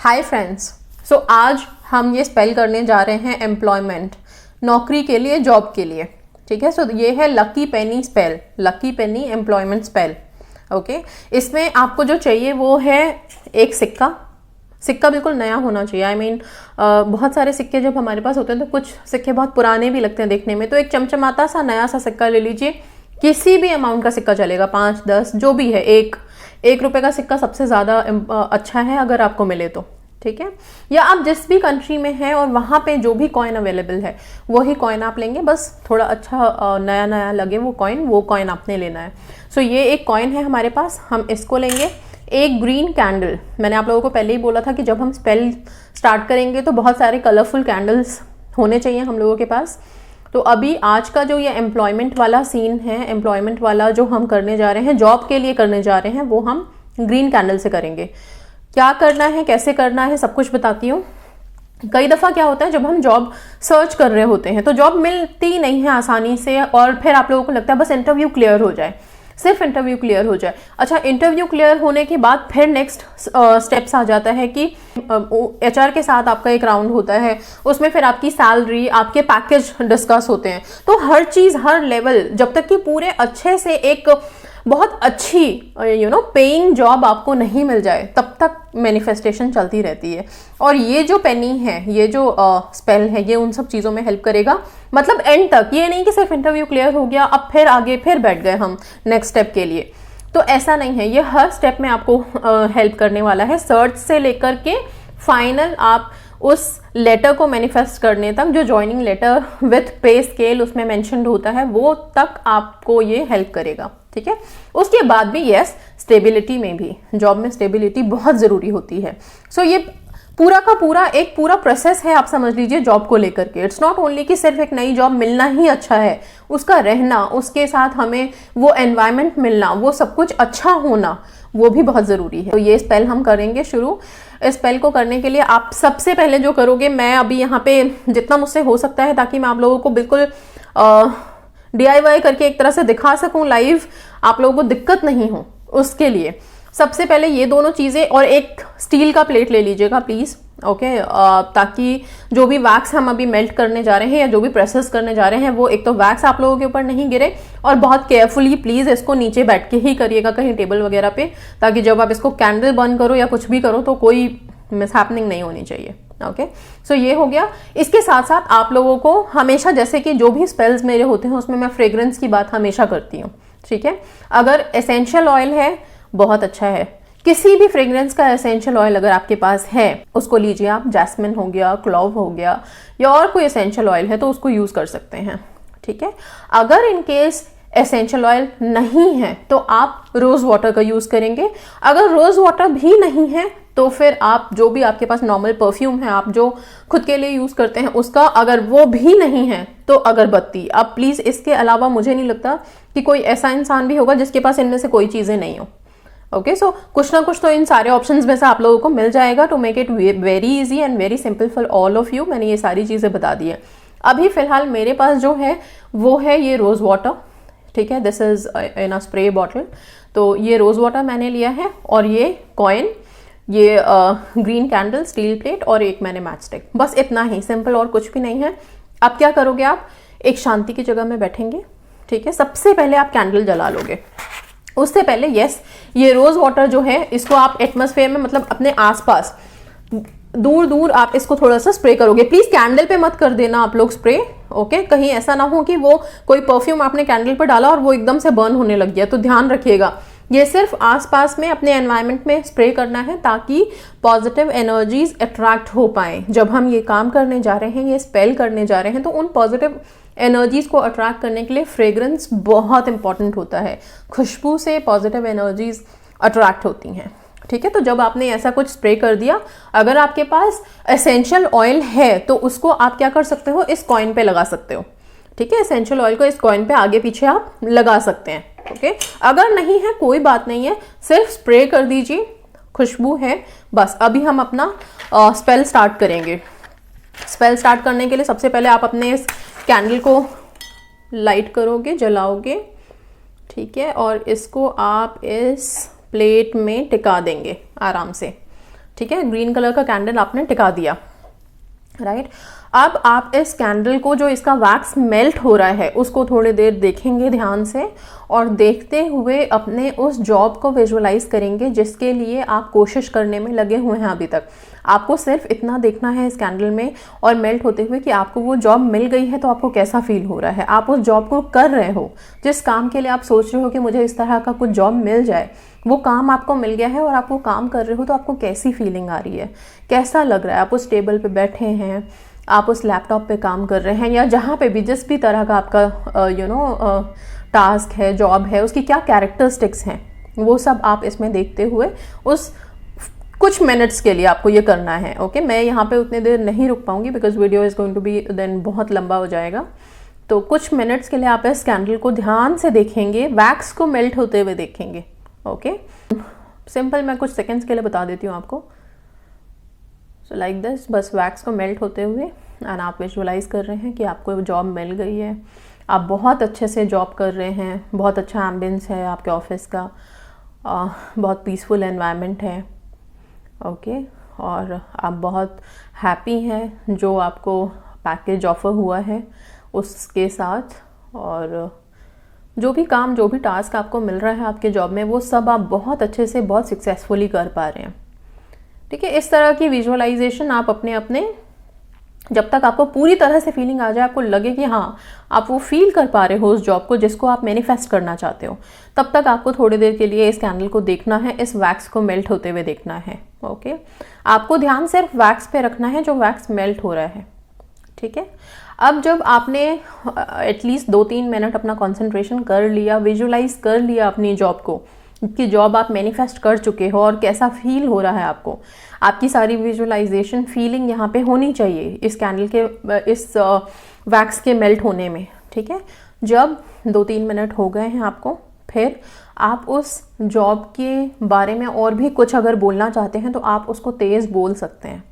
Hi friends. सो आज हम ये स्पेल करने जा रहे हैं एम्प्लॉयमेंट, नौकरी के लिए, जॉब के लिए। ठीक है, सो ये है लकी पेनी स्पेल, लकी पेनी एम्प्लॉयमेंट स्पेल। ओके, इसमें आपको जो चाहिए वो है एक सिक्का। सिक्का बिल्कुल नया होना चाहिए। आई मीन बहुत सारे सिक्के जब हमारे पास होते हैं तो कुछ सिक्के बहुत पुराने भी लगते हैं देखने में, तो एक चमचमाता सा नया सा सिक्का ले लीजिए। किसी भी अमाउंट का सिक्का चलेगा, 5, 10 जो भी है। एक रुपए का सिक्का सबसे ज़्यादा अच्छा है अगर आपको मिले तो। ठीक है, या आप जिस भी कंट्री में हैं और वहाँ पे जो भी कॉइन अवेलेबल है वही कॉइन आप लेंगे। बस थोड़ा अच्छा नया नया लगे वो कॉइन आपने लेना है। सो ये एक कॉइन है हमारे पास, हम इसको लेंगे। एक ग्रीन कैंडल, मैंने आप लोगों को पहले ही बोला था कि जब हम स्पेल स्टार्ट करेंगे तो बहुत सारे कलरफुल कैंडल्स होने चाहिए हम लोगों के पास। तो अभी आज का जो ये एम्प्लॉयमेंट वाला सीन है, एम्प्लॉयमेंट वाला जो हम करने जा रहे हैं, जॉब के लिए करने जा रहे हैं, वो हम ग्रीन कैंडल से करेंगे। क्या करना है, कैसे करना है, सब कुछ बताती हूँ। कई दफ़ा क्या होता है, जब हम जॉब सर्च कर रहे होते हैं तो जॉब मिलती नहीं है आसानी से, और फिर आप लोगों को लगता है बस इंटरव्यू क्लियर हो जाए, सिर्फ इंटरव्यू क्लियर हो जाए। अच्छा, इंटरव्यू क्लियर होने के बाद फिर नेक्स्ट स्टेप्स आ जाता है कि HR के साथ आपका एक राउंड होता है, उसमें फिर आपकी सैलरी, आपके पैकेज डिस्कस होते हैं। तो हर चीज़, हर लेवल, जब तक कि पूरे अच्छे से एक बहुत अच्छी पेइंग जॉब आपको नहीं मिल जाए तब तक मैनिफेस्टेशन चलती रहती है। और ये जो पेनी है, ये जो स्पेल है, ये उन सब चीज़ों में हेल्प करेगा। मतलब एंड तक, ये नहीं कि सिर्फ इंटरव्यू क्लियर हो गया अब फिर आगे फिर बैठ गए हम नेक्स्ट स्टेप के लिए, तो ऐसा नहीं है। ये हर स्टेप में आपको हेल्प करने वाला है, सर्च से लेकर के फाइनल आप उस लेटर को मैनिफेस्ट करने तक, जो joining letter with pay scale उसमें मेंशन्ड होता है, वो तक आपको ये हेल्प करेगा। ठीक है, उसके बाद भी यस, स्टेबिलिटी में भी, जॉब में स्टेबिलिटी बहुत ज़रूरी होती है। सो ये पूरा का पूरा एक पूरा प्रोसेस है, आप समझ लीजिए जॉब को लेकर के। इट्स नॉट ओनली कि सिर्फ एक नई जॉब मिलना ही अच्छा है, उसका रहना, उसके साथ हमें वो एनवायरनमेंट मिलना, वो सब कुछ अच्छा होना, वो भी बहुत ज़रूरी है। तो ये स्पेल हम करेंगे शुरू। इस स्पेल को करने के लिए आप सबसे पहले जो करोगे, मैं अभी यहाँ पे जितना मुझसे हो सकता है ताकि मैं आप लोगों को बिल्कुल DIY करके एक तरह से दिखा सकूं लाइव, आप लोगों को दिक्कत नहीं हो, उसके लिए सबसे पहले ये दोनों चीज़ें और एक स्टील का प्लेट ले लीजिएगा प्लीज़। ओके, ताकि जो भी वैक्स हम अभी मेल्ट करने जा रहे हैं या जो भी प्रोसेस करने जा रहे हैं, वो एक तो वैक्स आप लोगों के ऊपर नहीं गिरे, और बहुत केयरफुली प्लीज़ इसको नीचे बैठ के ही करिएगा, कहीं टेबल वगैरह पे, ताकि जब आप इसको कैंडल बर्न करो या कुछ भी करो तो कोई मिसहैपनिंग नहीं होनी चाहिए। ओके, सो ये हो गया। इसके साथ साथ आप लोगों को हमेशा, जैसे कि जो भी स्पेल्स मेरे होते हैं उसमें मैं फ्रेग्रेंस की बात हमेशा करती हूँ। ठीक है, अगर एसेंशियल ऑयल है बहुत अच्छा है, किसी भी फ्रेग्रेंस का एसेंशियल ऑयल अगर आपके पास है उसको लीजिए आप। जैस्मिन हो गया, क्लोव हो गया, या और कोई एसेंशियल ऑयल है तो उसको यूज कर सकते हैं। ठीक है, अगर इन केस एसेंशियल ऑयल नहीं है तो आप रोज वाटर का यूज करेंगे। अगर रोज वाटर भी नहीं है तो फिर आप जो भी आपके पास नॉर्मल परफ्यूम है, आप जो खुद के लिए यूज करते हैं उसका, अगर वो भी नहीं है तो अगरबत्ती। अब प्लीज इसके अलावा मुझे नहीं लगता कि कोई ऐसा इंसान भी होगा जिसके पास इनमें से कोई चीजें नहीं हो। ओके, सो कुछ ना कुछ तो इन सारे ऑप्शंस में से आप लोगों को मिल जाएगा। To make it very easy and very simple for all of you, मैंने ये सारी चीजें बता दी है। अभी फिलहाल मेरे पास जो है वो है ये रोज वाटर। ठीक है, this is in a spray bottle. तो ये रोज वाटर मैंने लिया है, और ये कॉइन, ये ग्रीन कैंडल, स्टील प्लेट, और एक मैंने मैच स्टिक। बस इतना ही सिंपल, और कुछ भी नहीं है। अब क्या करोगे, आप एक शांति की जगह में बैठेंगे। ठीक है, सबसे पहले आप कैंडल जला लोगे। उससे पहले यस, ये रोज वाटर जो है इसको आप एटमॉस्फेयर में, मतलब अपने आसपास दूर दूर आप इसको थोड़ा सा स्प्रे करोगे। प्लीज कैंडल पे मत कर देना आप लोग स्प्रे। ओके, कहीं ऐसा ना हो कि वो कोई परफ्यूम आपने कैंडल पे डाला और वो एकदम से बर्न होने लग गया, तो ध्यान रखिएगा। ये सिर्फ आसपास में अपने एनवायरनमेंट में स्प्रे करना है ताकि पॉजिटिव एनर्जीज अट्रैक्ट हो पाए। जब हम ये काम करने जा रहे हैं, ये स्पेल करने जा रहे हैं, तो उन पॉजिटिव एनर्जीज को अट्रैक्ट करने के लिए फ्रेग्रेंस बहुत इंपॉर्टेंट होता है। खुशबू से पॉजिटिव एनर्जीज अट्रैक्ट होती हैं। ठीक है, तो जब आपने ऐसा कुछ स्प्रे कर दिया, अगर आपके पास एसेंशियल ऑयल है तो उसको आप क्या कर सकते हो, इस कॉइन पे लगा सकते हो। ठीक है, एसेंशियल ऑयल को इस कॉइन पे आगे पीछे आप लगा सकते हैं। ओके, अगर नहीं है कोई बात नहीं है, सिर्फ स्प्रे कर दीजिए, खुशबू है बस। अभी हम अपना स्पेल स्टार्ट करेंगे। स्पेल स्टार्ट करने के लिए सबसे पहले आप अपने इस कैंडल को लाइट करोगे, जलाओगे। ठीक है, और इसको आप इस प्लेट में टिका देंगे आराम से। ठीक है, ग्रीन कलर का कैंडल आपने टिका दिया, राइट। अब आप इस कैंडल को, जो इसका वैक्स मेल्ट हो रहा है, उसको थोड़ी देर देखेंगे ध्यान से, और देखते हुए अपने उस जॉब को विजुअलाइज करेंगे जिसके लिए आप कोशिश करने में लगे हुए हैं अभी तक। आपको सिर्फ इतना देखना है इस कैंडल में और मेल्ट होते हुए कि आपको वो जॉब मिल गई है तो आपको कैसा फील हो रहा है। आप उस जॉब को कर रहे हो, जिस काम के लिए आप सोच रहे हो कि मुझे इस तरह का कुछ जॉब मिल जाए, वो काम आपको मिल गया है और आप वो काम कर रहे हो, तो आपको कैसी फीलिंग आ रही है, कैसा लग रहा है। आप उस टेबल पे बैठे हैं, आप उस लैपटॉप पे काम कर रहे हैं, या जहाँ पे भी जिस भी तरह का आपका टास्क है, जॉब है, उसकी क्या कैरेक्टरिस्टिक्स हैं, वो सब आप इसमें देखते हुए उस कुछ मिनट्स के लिए आपको ये करना है। ओके, मैं यहाँ पे उतने देर नहीं रुक पाऊंगी because video is going to be then बहुत लंबा हो जाएगा। तो कुछ मिनट्स के लिए आप इस कैंडल को ध्यान से देखेंगे, वैक्स को मेल्ट होते हुए देखेंगे। ओके, सिंपल मैं कुछ सेकेंड्स के लिए बता देती हूँ आपको। सो लाइक दिस, बस वैक्स को मेल्ट होते हुए एंड आप विजुअलाइज कर रहे हैं कि आपको जॉब मिल गई है, आप बहुत अच्छे से जॉब कर रहे हैं, बहुत अच्छा एम्बियंस है आपके ऑफिस का, बहुत पीसफुल एनवायरनमेंट है। ओके, और आप बहुत हैप्पी हैं जो आपको पैकेज ऑफर हुआ है उसके साथ, और जो भी काम, जो भी टास्क आपको मिल रहा है आपके जॉब में, वो सब आप बहुत अच्छे से, बहुत सक्सेसफुली कर पा रहे हैं। ठीक है, इस तरह की विजुअलाइजेशन आप अपने जब तक आपको पूरी तरह से फीलिंग आ जाए, आपको लगे कि हाँ आप वो फील कर पा रहे हो उस जॉब को जिसको आप मैनिफेस्ट करना चाहते हो, तब तक आपको थोड़ी देर के लिए इस कैंडल को देखना है, इस वैक्स को मेल्ट होते हुए देखना है। ओके, आपको ध्यान सिर्फ वैक्स पे रखना है जो वैक्स मेल्ट हो रहा है। ठीक है, अब जब आपने एटलीस्ट 2-3 मिनट अपना कॉन्सेंट्रेशन कर लिया, विजुअलाइज कर लिया अपनी जॉब को, कि जॉब आप मैनिफेस्ट कर चुके हो और कैसा फील हो रहा है आपको, आपकी सारी विजुअलाइजेशन फीलिंग यहाँ पे होनी चाहिए इस कैंडल के, इस वैक्स के मेल्ट होने में। ठीक है, जब 2-3 मिनट हो गए हैं आपको, फिर आप उस जॉब के बारे में और भी कुछ अगर बोलना चाहते हैं तो आप उसको तेज़ बोल सकते हैं।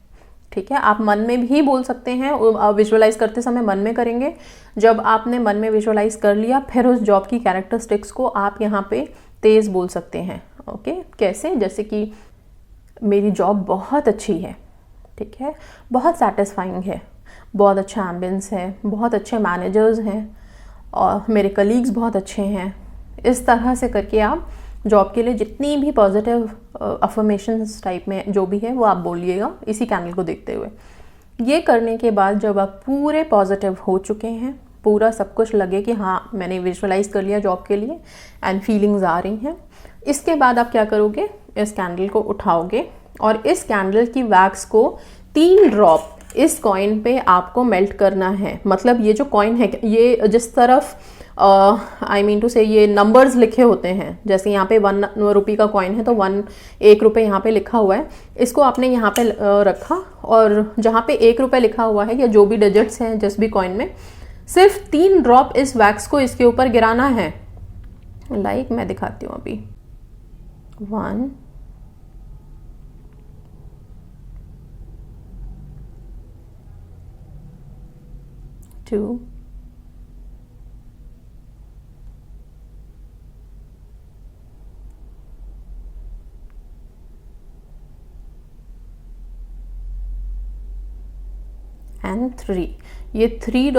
ठीक है, आप मन में भी बोल सकते हैं, विजुअलाइज करते समय मन में करेंगे। जब आपने मन में विजुअलाइज कर लिया, फिर उस जॉब की कैरेक्टरिस्टिक्स को आप यहाँ पे तेज़ बोल सकते हैं। ओके, कैसे? जैसे कि मेरी जॉब बहुत अच्छी है, ठीक है, बहुत सेटिस्फाइंग है, बहुत अच्छा एम्बियंस है, बहुत अच्छे मैनेजर्स हैं और मेरे कलीग्स बहुत अच्छे हैं। इस तरह से करके आप जॉब के लिए जितनी भी पॉजिटिव अफर्मेशंस टाइप में जो भी है वो आप बोलिएगा इसी कैंडल को देखते हुए। ये करने के बाद जब आप पूरे पॉजिटिव हो चुके हैं, पूरा सब कुछ लगे कि हाँ मैंने विजुअलाइज कर लिया जॉब के लिए एंड फीलिंग्स आ रही हैं, इसके बाद आप क्या करोगे, इस कैंडल को उठाओगे और इस कैंडल की वैक्स को 3 ड्रॉप इस कॉइन पे आपको मेल्ट करना है। मतलब ये जो कॉइन है, ये जिस तरफ आई मीन टू से ये नंबर्स लिखे होते हैं, जैसे यहाँ पे 1 रुपये का कॉइन है तो 1 रुपये यहाँ पे लिखा हुआ है, इसको आपने यहाँ पे रखा और जहाँ पे 1 रुपये लिखा हुआ है या जो भी डिजिट्स हैं जिस भी कॉइन में, सिर्फ 3 ड्रॉप इस वैक्स को इसके ऊपर गिराना है। लाइक मैं दिखाती हूँ अभी, 1 2 एंड 3। ये 3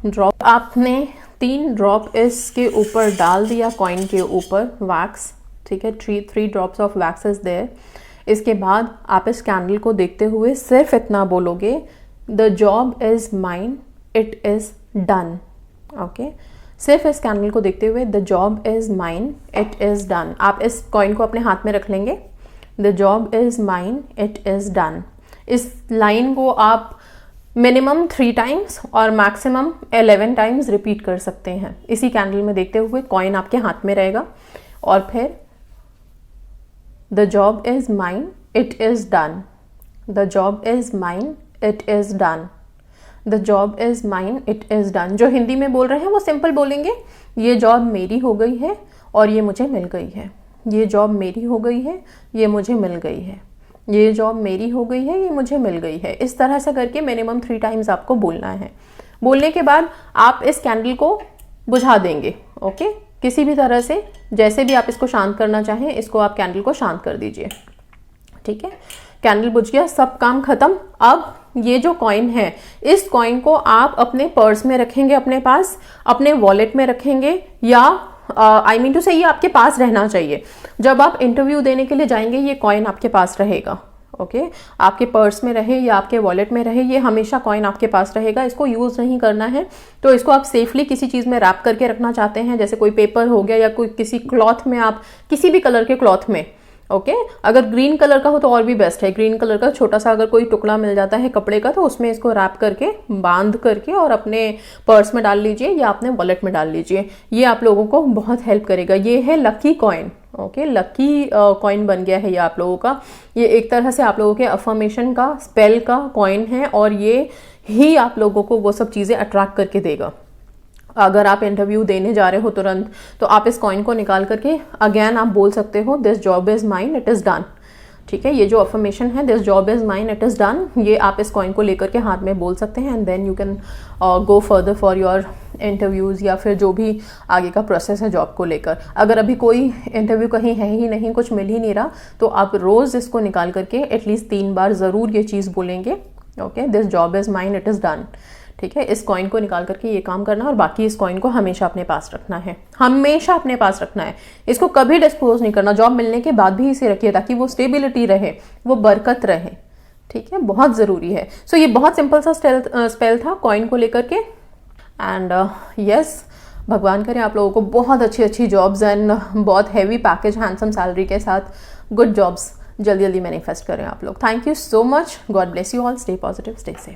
ड्रॉप आपने 3 ड्रॉप इसके ऊपर डाल दिया कॉइन के ऊपर वैक्स। ठीक है, 3 drops of wax is there. इसके बाद आप इस कैंडल को देखते हुए सिर्फ इतना बोलोगे, the job is mine, it is done. Okay, सिर्फ इस कैंडल को देखते हुए, the job is mine, it is done. आप इस कॉइन को अपने हाथ में रख लेंगे, the job is mine, it is done. इस लाइन को आप मिनिमम 3 टाइम्स और मैक्सिमम 11 टाइम्स रिपीट कर सकते हैं इसी कैंडल में देखते हुए। कॉइन आपके हाथ में रहेगा और फिर the job is mine, it is done, the job is mine, it is done, the job is mine, it is done. जो हिंदी में बोल रहे हैं वो सिंपल बोलेंगे, ये जॉब मेरी हो गई है और ये मुझे मिल गई है, ये जॉब मेरी हो गई है, ये मुझे मिल गई है, ये जॉब मेरी हो गई है, ये मुझे मिल गई है। इस तरह से करके मिनिमम 3 टाइम्स आपको बोलना है। बोलने के बाद आप इस कैंडल को बुझा देंगे। ओके, किसी भी तरह से जैसे भी आप इसको शांत करना चाहें, इसको आप कैंडल को शांत कर दीजिए। ठीक है, कैंडल बुझ गया, सब काम खत्म। अब ये जो कॉइन है, इस कॉइन को आप अपने पर्स में रखेंगे, अपने पास, अपने वॉलेट में रखेंगे, या आई मीन टू से ये आपके पास रहना चाहिए। जब आप इंटरव्यू देने के लिए जाएंगे ये कॉइन आपके पास रहेगा। ओके आपके पर्स में रहे या आपके वॉलेट में रहे, ये हमेशा कॉइन आपके पास रहेगा। इसको यूज नहीं करना है, तो इसको आप सेफली किसी चीज में रैप करके रखना चाहते हैं, जैसे कोई पेपर हो गया या कोई किसी क्लॉथ में, आप किसी भी कलर के क्लॉथ में। ओके अगर ग्रीन कलर का हो तो और भी बेस्ट है। ग्रीन कलर का छोटा सा अगर कोई टुकड़ा मिल जाता है कपड़े का, तो उसमें इसको रैप करके बांध करके और अपने पर्स में डाल लीजिए या अपने वॉलेट में डाल लीजिए। ये आप लोगों को बहुत हेल्प करेगा। ये है lucky coin. Okay lucky coin बन गया है ये आप लोगों का। ये एक तरह से आप लोगों के अफर्मेशन का, स्पेल का कॉइन है, और ये ही आप लोगों को वो सब चीज़ें अट्रैक्ट करके देगा। अगर आप इंटरव्यू देने जा रहे हो तुरंत, तो आप इस कॉइन को निकाल करके अगेन आप बोल सकते हो, this job is mine, it is done. ठीक है, ये जो अफर्मेशन है, this job is mine, it is done, ये आप इस कॉइन को लेकर के हाथ में बोल सकते हैं, and then you can go further for your interviews या फिर जो भी आगे का प्रोसेस है जॉब को लेकर। अगर अभी कोई इंटरव्यू कहीं है ही नहीं, कुछ मिल ही नहीं रहा, तो आप रोज़ इसको निकाल करके एटलीस्ट 3 बार ज़रूर ये चीज़ बोलेंगे। Okay this job is mine, it is done. ठीक है, इस कॉइन को निकाल करके ये काम करना, और बाकी इस कॉइन को हमेशा अपने पास रखना है, हमेशा अपने पास रखना है। इसको कभी डिस्पोज नहीं करना। जॉब मिलने के बाद भी इसे रखिए ताकि वो स्टेबिलिटी रहे, वो बरकत रहे। ठीक है, बहुत ज़रूरी है। सो ये बहुत सिंपल सा स्पेल था कॉइन को लेकर के। एंड यस, भगवान करे आप लोगों को बहुत अच्छी अच्छी जॉब्स एंड बहुत हैवी पैकेज, हैंडसम सैलरी के साथ गुड जॉब्स जल्दी जल्दी मैनिफेस्ट करें आप लोग। Thank you so much. God bless you all. Stay positive, stay safe.